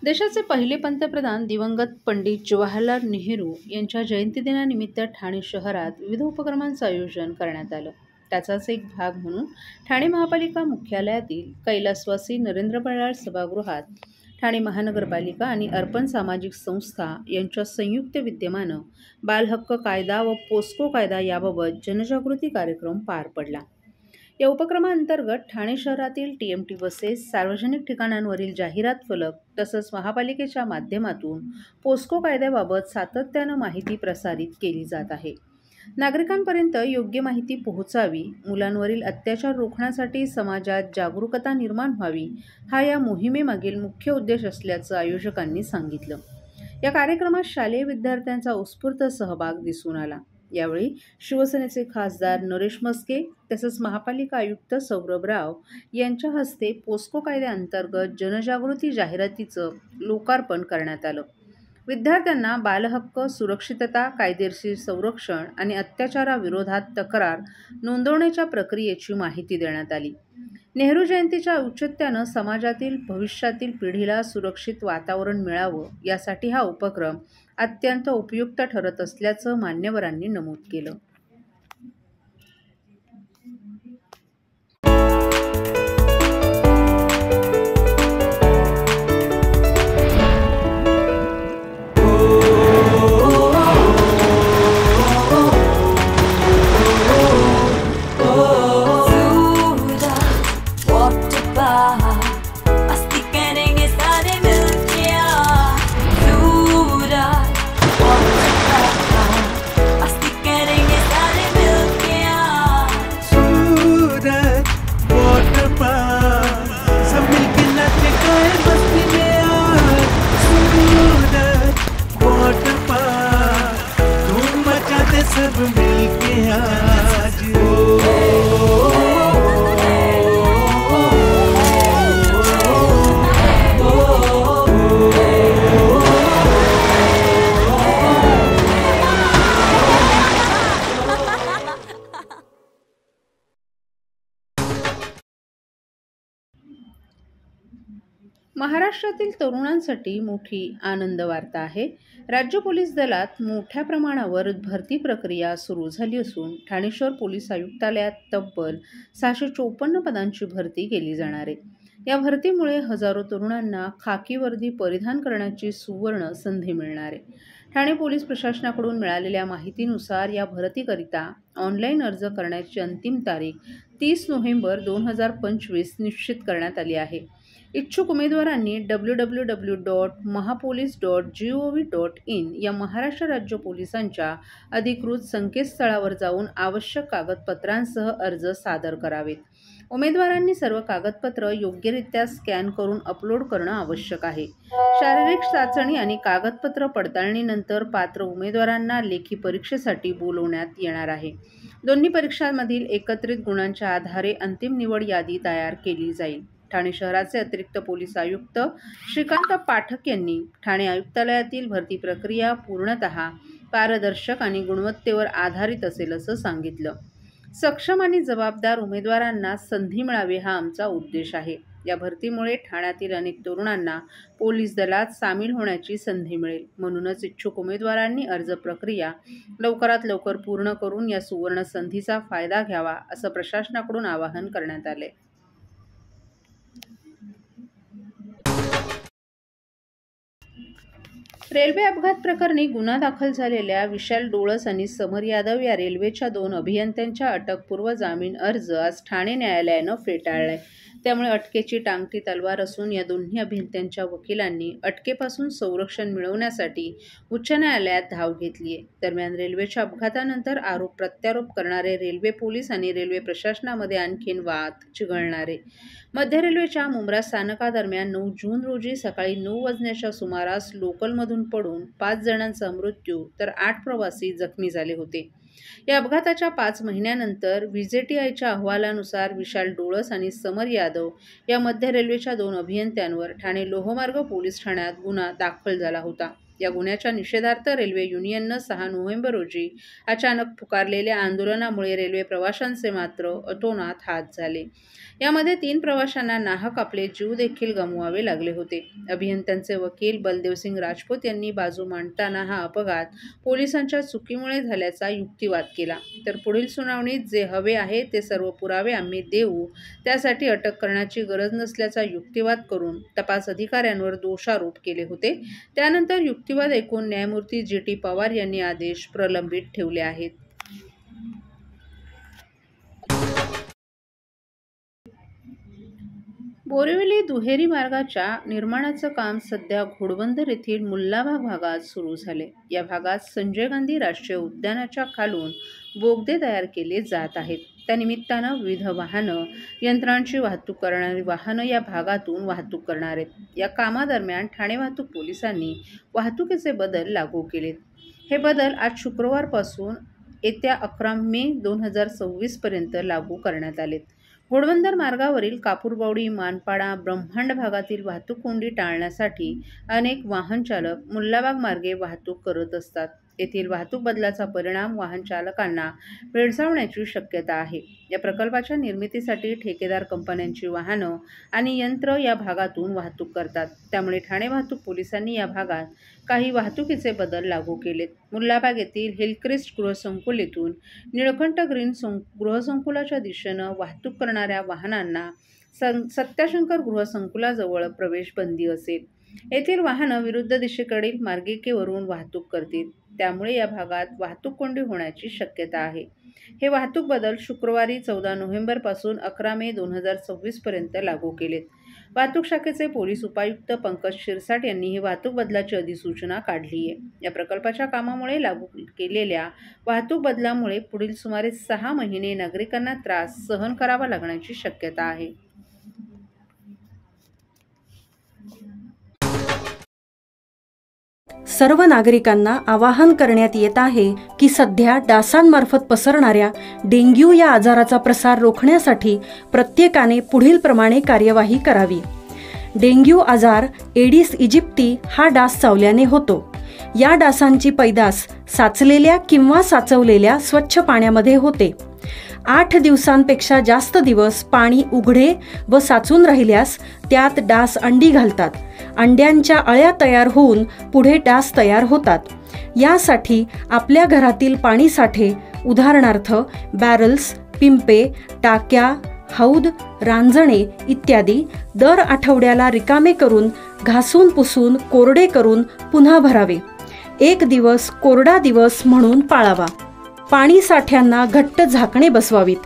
देशाचे पहिले पंतप्रधान दिवंगत पंडित जवाहरलाल नेहरू यांच्या जयंतीदिनानिमित्त ठाणे शहरात विविध उपक्रमांचं आयोजन करण्यात आलं. त्याचाच एक भाग म्हणून ठाणे महापालिका मुख्यालयातील कैलासवासी नरेंद्र बल्लाळ सभागृहात ठाणे महानगरपालिका आणि अर्पण सामाजिक संस्था यांच्या संयुक्त विद्यमानं बालहक्क कायदा व पोस्को कायदा याबाबत जनजागृती कार्यक्रम पार पडला. या उपक्रमाअंतर्गत ठाणे शहरातील टीएमटी बसेस, सार्वजनिक ठिकाणांवरील जाहिरात फलक तसंच महापालिकेच्या माध्यमातून पोस्को कायद्याबाबत सातत्यानं माहिती प्रसारित केली जात आहे. नागरिकांपर्यंत योग्य माहिती पोहोचावी, मुलांवरील अत्याचार रोखण्यासाठी समाजात जागरूकता निर्माण व्हावी, हा या मोहिमेमागील मुख्य उद्देश असल्याचं आयोजकांनी सांगितलं. या कार्यक्रमात शालेय विद्यार्थ्यांचा उत्स्फूर्त सहभाग दिसून आला. यावेळी शिवसेनेचे खासदार नरेश म्हस्के तसंच महापालिका आयुक्त सौरभ राव यांच्या हस्ते पोस्को कायद्याअंतर्गत जनजागृती जाहिरातीचं लोकार्पण करण्यात आलं. विद्यार्थ्यांना बालहक्क, सुरक्षितता, कायदेशीर संरक्षण आणि अत्याचाराविरोधात तक्रार नोंदवण्याच्या प्रक्रियेची माहिती देण्यात आली. नेहरू जयंतीच्या औचित्यानं समाजातील भविष्यातील पिढीला सुरक्षित वातावरण मिळावं यासाठी हा उपक्रम अत्यंत उपयुक्त ठरत असल्याचं मान्यवरांनी नमूद केलं. सब मिलके आज महाराष्ट्रातील तरुणांसाठी मोठी आनंद वार्ता आहे. राज्य पोलीस दलात मोठ्या प्रमाणावर भरती प्रक्रिया सुरू झाली असून ठाणे शहर पोलीस आयुक्तालयात तब्बल 654 पदांची भरती केली जाणार आहे. या भरतीमुळे हजारो तरुणांना खाकी वर्दी परिधान करण्याची सुवर्ण संधी मिळणार आहे. ठाणे पोलीस प्रशासनाकडून मिळालेल्या माहितीनुसार या भरतीकरिता ऑनलाईन अर्ज करण्याची अंतिम तारीख 30 नोव्हेंबर 2025 निश्चित करण्यात आली आहे. इच्छुक उमेदवारांनी www.mahapolice.gov.in या महाराष्ट्र राज्य पोलिसांच्या अधिकृत संकेतस्थळावर जाऊन आवश्यक कागदपत्रांसह अर्ज सादर करावेत. उमेदवारांनी सर्व कागदपत्र योग्यरित्या स्कॅन करून अपलोड करणं आवश्यक आहे. शारीरिक चाचणी आणि कागदपत्र पडताळणीनंतर पात्र उमेदवारांना लेखी परीक्षेसाठी बोलवण्यात येणार आहे. दोन्ही परीक्षांमधील एकत्रित गुणांच्या आधारे अंतिम निवड यादी तयार केली जाईल. ठाणे शहराचे अतिरिक्त पोलीस आयुक्त श्रीकांत पाठक यांनी ठाणे आयुक्तालयातील भरती प्रक्रिया पूर्णतः पारदर्शक आणि गुणवत्तेवर आधारित असेल असं सांगितलं. सक्षम आणि जबाबदार उमेदवारांना संधी मिळावी हा आमचा उद्देश आहे. या भरतीमुळे ठाण्यातील अनेक तरुणांना पोलीस दलात सामील होण्याची संधी मिळेल. म्हणूनच इच्छुक उमेदवारांनी अर्ज प्रक्रिया लवकरात लवकर पूर्ण करून या सुवर्ण संधीचा फायदा घ्यावा असं प्रशासनाकडून आवाहन करण्यात आले. रेल्वे अपघात प्रकरणी गुन्हा दाखल झालेल्या विशाल डोळस आणि समर यादव या रेल्वेच्या 2 अभियंत्यांच्या अटकपूर्व जामीन अर्ज आज ठाणे न्यायालयानं फेटाळलाय. त्यामुळे अटकेची टांगती तलवार असून या दोन्ही अभियंत्यांच्या वकिलांनी अटकेपासून संरक्षण मिळवण्यासाठी उच्च न्यायालयात धाव घेतली आहे. दरम्यान रेल्वेच्या अपघातानंतर आरोप प्रत्यारोप करणारे रेल्वे पोलीस आणि रेल्वे प्रशासनामध्ये आणखीन वाद चिघळणार आहे. मध्य रेल्वेच्या मुंब्रा स्थानकादरम्यान 9 जून रोजी सकाळी 9 वाजण्याच्या सुमारास लोकलमधून पडून 5 जणांचा मृत्यू तर 8 प्रवासी जखमी झाले होते. या अपघाताच्या 5 महिन्यानंतर व्हीजेटीआयच्या अहवालानुसार विशाल डोळस आणि समर यादव या मध्य रेल्वेच्या 2 अभियंत्यांवर ठाणे लोहमार्ग पोलीस ठाण्यात गुन्हा दाखल झाला होता. या गुन्ह्याच्या निषेधार्थ रेल्वे युनियननं 6 नोव्हेंबर रोजी अचानक पुकारलेल्या आंदोलनामुळे रेल्वे प्रवाशांचे मात्र अतोनात हात झाले. यामध्ये 3 प्रवाशांना नाहक आपले जीव देखील गमवावे लागले होते. अभियंत्यांचे वकील बलदेवसिंग राजपूत यांनी बाजू मांडताना हा अपघात पोलिसांच्या चुकीमुळे झाल्याचा युक्तिवाद केला. तर पुढील सुनावणीत जे हवे आहे ते सर्व पुरावे आम्ही देऊ, त्यासाठी अटक करण्याची गरज नसल्याचा युक्तिवाद करून तपास अधिकाऱ्यांवर दोषारोप केले होते. त्यानंतर युक्तिवाद ऐकून न्यायमूर्ती जी.टी. पवार यांनी आदेश प्रलंबित ठेवले आहेत. बोरिवली दुहेरी मार्गाच्या निर्माणाचं काम सध्या घोडबंदर येथील मुल्लाबाग भागात सुरू झाले. या भागात संजय गांधी राष्ट्रीय उद्यानाच्या खालून बोगदे तयार केले जात आहेत. त्यानिमित्तानं विविध वाहनं, यंत्रांची वाहतूक करणारी वाहनं या भागातून वाहतूक करणार आहेत. या कामादरम्यान ठाणे वाहतूक पोलिसांनी वाहतुकीचे बदल लागू केलेत. हे बदल आज शुक्रवारपासून येत्या 11 मे 2026 पर्यंत लागू करण्यात आलेत. घोडबंदर मार्गावरील कापूरबावडी, मानपाडा, ब्रह्मांड भागातील वाहतूक कोंडी टाळण्यासाठी अनेक वाहन चालक मुल्लाबाग मार्गे वाहतूक करत असतात. येथील वाहतूक बदलाचा परिणाम वाहन चालकांना भेडसावण्याची शक्यता आहे. या प्रकल्पाच्या निर्मितीसाठी ठेकेदार कंपन्यांची वाहनं आणि यंत्र या भागातून वाहतूक करतात. त्यामुळे ठाणे वाहतूक पोलिसांनी या भागात काही वाहतुकीचे बदल लागू केलेत. मुल्लाबाग येथील हिलक्रिस्ट गृहसंकुल येथून निळकंठ ग्रीन गृहसंकुलाच्या दिशेनं वाहतूक करणाऱ्या वाहनांना सत्याशंकर गृहसंकुलाजवळ प्रवेश बंदी असेल. येथील वाहनं विरुद्ध दिशेकडील मार्गिकेवरून वाहतूक करतील. त्यामुळे या भागात वाहतूक कोंडी होण्याची शक्यता आहे. हे वाहतूक बदल शुक्रवारी 14 नोव्हेंबरपासून 11 मे 2026 पर्यंत लागू केलेत. वाहतूक शाखेचे पोलीस उपायुक्त पंकज शिरसाट यांनी ही वाहतूक बदलाची अधिसूचना काढली आहे. या प्रकल्पाच्या कामामुळे लागू केलेल्या वाहतूक बदलामुळे पुढील सुमारे 6 महिने नागरिकांना त्रास सहन करावा लागण्याची शक्यता आहे. सर्व नागरिकांना आवाहन करण्यात येत आहे की सध्या डासांमार्फत पसरणाऱ्या डेंग्यू या आजाराचा प्रसार रोखण्यासाठी प्रत्येकाने पुढीलप्रमाणे कार्यवाही करावी. डेंग्यू आजार एडिस इजिप्ती हा डास चावल्याने होतो. या डासांची पैदास साचलेल्या किंवा साचवलेल्या स्वच्छ पाण्यामध्ये होते. 8 दिवसांपेक्षा जास्त दिवस पाणी उघडे व साचून राहिल्यास त्यात डास अंडी घालतात. अंड्यांच्या अळ्या तयार होऊन पुढे डास तयार होतात. यासाठी आपल्या घरातील पाणीसाठे उदाहरणार्थ बॅरल्स, पिंपे, टाक्या, हौद, रांजणे इत्यादी दर आठवड्याला रिकामे करून घासून पुसून कोरडे करून पुन्हा भरावे. 1 दिवस कोरडा दिवस म्हणून पाळावा. पाणी साठ्यांना घट्ट झाकणे बसवावीत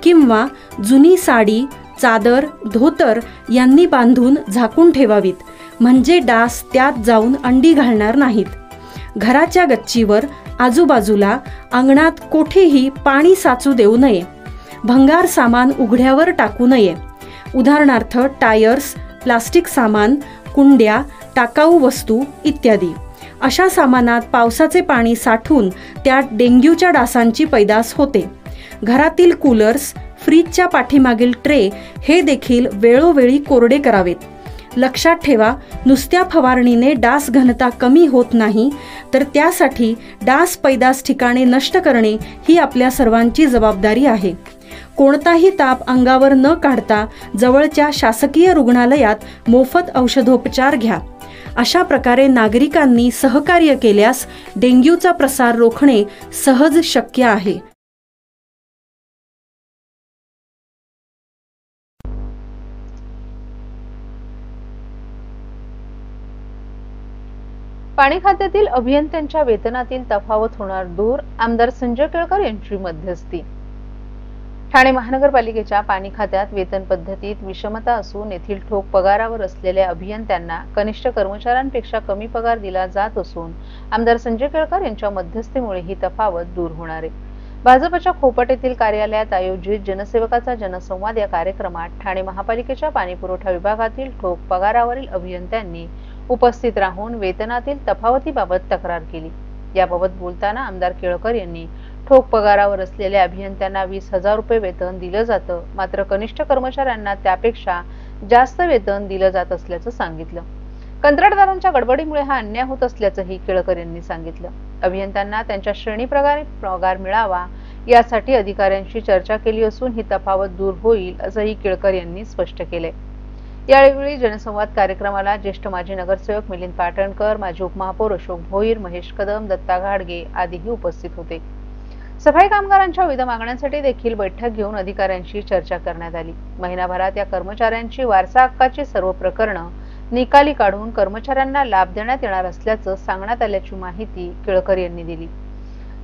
किंवा जुनी साडी, चादर, धोतर यांनी बांधून झाकून ठेवावीत, म्हणजे डास त्यात जाऊन अंडी घालणार नाहीत. घराच्या गच्चीवर, आजूबाजूला, अंगणात कोठेही पाणी साचू देऊ नये. भंगार सामान उघड्यावर टाकू नये. उदाहरणार्थ टायर्स, प्लास्टिक सामान, कुंड्या, टाकाऊ वस्तू इत्यादी. अशा सामानात पावसाचे पाणी साठून त्यात डेंग्यूच्या डासांची पैदास होते. घरातील कूलर्स, फ्रीजच्या पाठीमागील ट्रे हे देखील वेळोवेळी कोरडे करावेत. लक्षात ठेवा, नुसत्या फवारणीने डास घनता कमी होत नाही, तर त्यासाठी डास पैदास ठिकाणे नष्ट करणे ही आपल्या सर्वांची जबाबदारी आहे. कोणताही ताप अंगावर न काढता जवळच्या शासकीय रुग्णालयात मोफत औषधोपचार घ्या. अशा प्रकारे नागरिकांनी सहकार्य केल्यास डेंग्यूचा प्रसार रोखणे सहज शक्य आहे. पाणी खात्यातील अभियंत्यांच्या वेतनातील तफावत होणार दूर, आमदार संजय केळकर यांची मध्यस्थी. ठाणे महानगरपालिकेच्या पाणी खात्यात वेतन पद्धतीत विषमता असून येथील ठोक पगारावर असलेल्या अभियंत्यांना कनिष्ठ कर्मचाऱ्यांपेक्षा कमी पगार दिला जात असून आमदार संजय केळकर यांच्या मध्यस्थीमुळे ही तफावत दूर होणार आहे. भाजपच्या खोपट येथील कार्यालयात आयोजित जनसेवकाचा जनसंवाद या कार्यक्रमात ठाणे महापालिकेच्या पाणीपुरवठा विभागातील ठोक पगारावरील अभियंत्यांनी उपस्थित राहून वेतनातील तफावतीबाबत तक्रार केली. याबाबत बोलताना आमदार केळकर यांनी ठोक पगारावर असलेल्या अभियंत्यांना 20,000 रुपये वेतन दिलं जातं, मात्र कनिष्ठ कर्मचाऱ्यांना त्यापेक्षा जास्त वेतन दिलं जात असल्याचं सांगितलं. कंत्राटदारांच्या गडबडीमुळे हा अन्याय होत असल्याचंही केळकर यांनी सांगितलं. अभियंत्यांना त्यांच्या श्रेणीप्रकारे पगार मिळावा यासाठी अधिकाऱ्यांशी चर्चा केली असून ही तफावत दूर होईल असंही केळकर यांनी स्पष्ट केलंय. यावेळी जनसंवाद कार्यक्रमाला ज्येष्ठ माजी नगरसेवक मिलिंद पाटणकर, माजी उपमहापौर अशोक भोईर, महेश कदम, दत्ता घाडगे आदीही उपस्थित होते. सफाई कामगारांच्या विविध मागण्यांसाठी देखील बैठक घेऊन अधिकाऱ्यांशी चर्चा करण्यात आली. महिनाभरात या कर्मचाऱ्यांची वारसा हक्काची सर्व प्रकरणं निकाली काढून कर्मचाऱ्यांना लाभ देण्यात येणार असल्याचं सांगण्यात आल्याची माहिती केळकर यांनी दिली.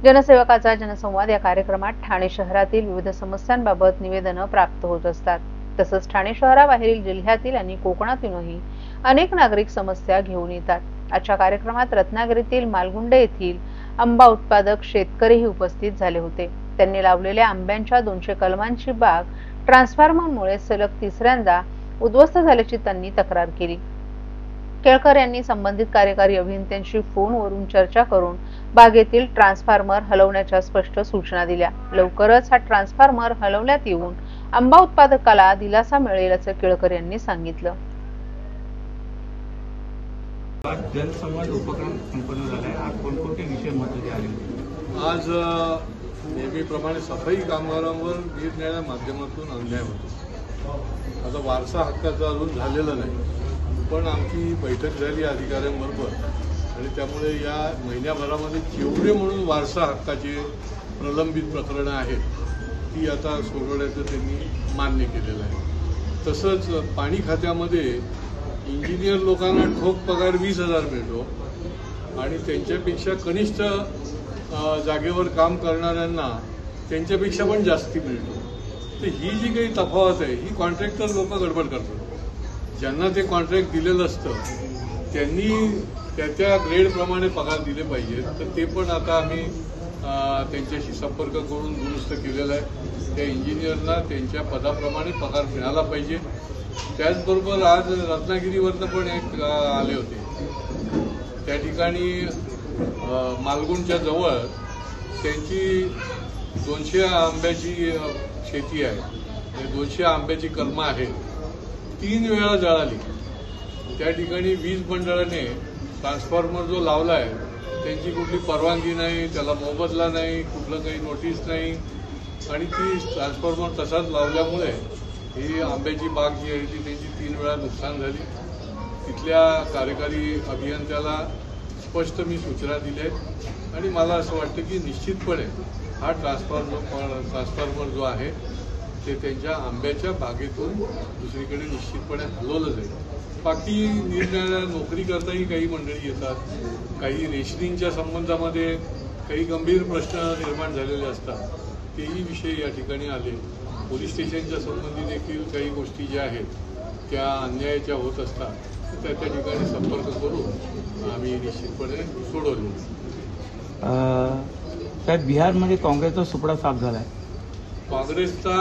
जनसेवकाचा जनसंवाद या कार्यक्रमात ठाणे शहरातील विविध समस्यांबाबत निवेदनं प्राप्त होत असतात. तसंच ठाणे शहराबाहेरील जिल्ह्यातील आणि कोकणातूनही अनेक नागरिक समस्या घेऊन येतात. आजच्या कार्यक्रमात रत्नागिरीतील मालगुंडे येथील आंबा उत्पादक शेतकरीही उपस्थित झाले होते. त्यांनी लावलेल्या आंब्यांच्या 200 कलमांची बाग ट्रान्सफॉर्मरमुळे सलग तिसऱ्यांदा उद्ध्वस्त झाल्याची त्यांनी तक्रार केली. केळकर यांनी संबंधित कार्यकारी अभियंत्यांशी फोनवरून चर्चा करून बागेतील ट्रान्सफॉर्मर हलवण्याच्या स्पष्ट सूचना दिल्या. लवकरच हा ट्रान्सफॉर्मर हलवण्यात येऊन आंबा उत्पादकाला दिलासा मिळेल असं केळकर यांनी सांगितलं. जनसंवाद उपक्रम संपन्न झालाय. आज कोणकोणते विषय महत्त्वाचे आले? आज नेहमीप्रमाणे सफाई कामगारांवर निरनिराळ्या माध्यमातून अन्याय होतो. आता वारसा हक्काचा अजून झालेला नाही, पण आमची बैठक झाली अधिकाऱ्यांबरोबर आणि त्यामुळे या महिन्याभरामध्ये जेवढे म्हणून वारसा हक्काचे प्रलंबित प्रकरणं आहेत ती आता सोडवण्याचं त्यांनी मान्य केलेलं आहे. तसंच पाणी खात्यामध्ये इंजिनियर लोकांना ठोक पगार 20,000 मिळतो आणि त्यांच्यापेक्षा कनिष्ठ जागेवर काम करणाऱ्यांना त्यांच्यापेक्षा पण जास्ती मिळतो. तर ही जी काही तफावत आहे ही कॉन्ट्रॅक्टर लोक गडबड करतात. ज्यांना ते कॉन्ट्रॅक्ट दिलेलं असतं त्यांनी त्या ग्रेडप्रमाणे पगार दिले पाहिजेत. तर ते पण आता आम्ही त्यांच्याशी संपर्क करून दुरुस्त केलेला आहे. त्या इंजिनियरना त्यांच्या पदाप्रमाणे पगार मिळाला पाहिजे. त्याचबरोबर आज रत्नागिरीवरनं पण एक आले होते. त्या ठिकाणी मालगुंडच्या जवळ त्यांची 200 आंब्याची शेती आहे. 200 आंब्याची कलमं आहेत. 3 वेळा जळाली. त्या ठिकाणी वीज मंडळाने ट्रान्सफॉर्मर जो लावला आहे त्यांची कुठली परवानगी नाही, त्याला मोबदला नाही, कुठलं काही नोटीस नाही आणि ती ट्रान्सफॉर्मर तसाच लावल्यामुळे ही आंब्याची बाग जी आहे ती त्यांची 3 वेळा नुकसान झाली. तिथल्या कार्यकारी अभियंत्याला स्पष्ट मी सूचना दिल्या आहेत आणि मला असं वाटतं की निश्चितपणे हा ट्रान्सफॉर्मर जो आहे ते त्यांच्या आंब्याच्या बागेतून दुसरीकडे निश्चितपणे हलवलं जाईल. बाकी निरनिराळ्या नोकरी करताही काही मंडळी येतात. काही रेशनिंगच्या संबंधामध्ये काही गंभीर प्रश्न निर्माण झालेले असतात. तेही विषय या ठिकाणी आले. पोलीस स्टेशनच्या संबंधी देखील काही गोष्टी ज्या आहेत त्या अन्यायाच्या होत असतात. त्या ठिकाणी संपर्क करून आम्ही निश्चितपणे सोडवले. साहेब, बिहारमध्ये काँग्रेसचा सुपडा साफ झाला आहे. काँग्रेसचा